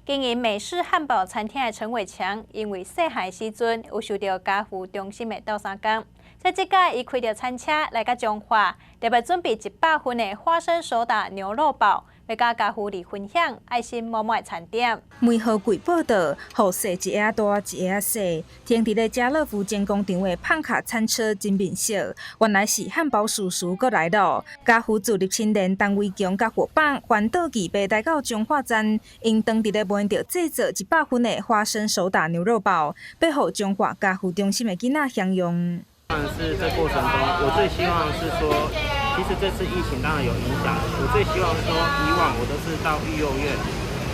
经营美式汉堡餐厅的陈伟强，因为细汉时阵有受到家父中心的倒三工，在这届伊开着餐车来到彰化，特别准备100份的花生手打牛肉堡，要甲家父嚟分享爱心满满的餐点。每号贵报道，好细一下大，一下细，停伫咧家乐福建工厂的胖卡餐车真面熟，原来是汉堡叔叔过来了。家父自立青年陈伟强甲伙伴环岛骑马来到彰化站，因当伫咧门着制作100份的花生手打牛肉堡，要互彰化家父中心的囡仔享用。当然是这过程中，我最希望是说，其实这次疫情当然有影响，我最希望说，以往我都是到育幼院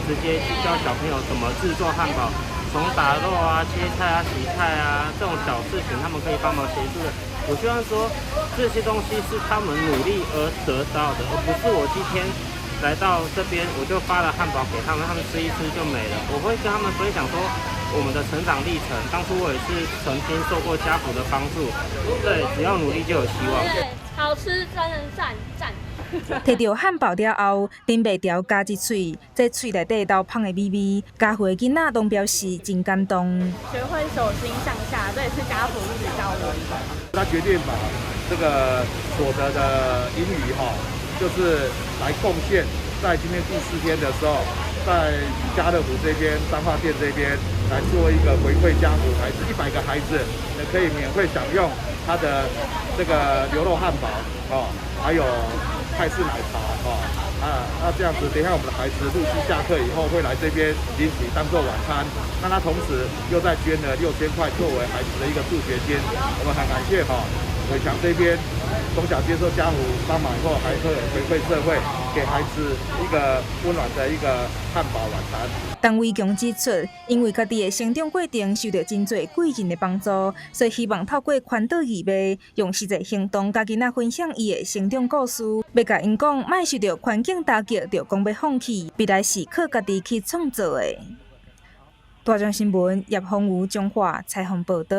直接去教小朋友怎么制作汉堡，从打肉啊、切菜啊、洗菜啊这种小事情，他们可以帮忙协助的。我希望说，这些东西是他们努力而得到的，而不是我今天来到这边我就发了汉堡给他们，他们吃一吃就没了。我会跟他们分享说我们的成长历程，当初我也是曾经受过家父的帮助，对，只要努力就有希望。对，好吃真的赞。摕到汉堡了后，顶袂条加一喙，在喙内底流芳的美味，家父的囡仔拢表示真感动。学会手心向下，这也是家父一直教我的。他决定把这个所得的盈余就是来贡献，在今天第4天的时候，在家乐福这边、彰化店这边来做一个回馈家福孩子100个孩子，可以免费享用他的这个牛肉汉堡还有泰式奶茶那这样子，等一下我们的孩子陆续下课以后会来这边领取当做晚餐，那他同时又在捐了6000块作为孩子的一个助学金，我们很感谢伟强这边从小接受家父帮忙以后，还会回馈社会，给孩子一个温暖的一个汉堡晚餐。陈伟强指出，因为家己的成长过程受到真侪贵人的帮助，所以希望透过环岛义卖，用实际行动甲囡仔分享伊的成长故事，要甲因讲，莫受到环境打击就讲要放弃，未来是靠家己去创造的。大众新闻叶丰武彰化采访报道。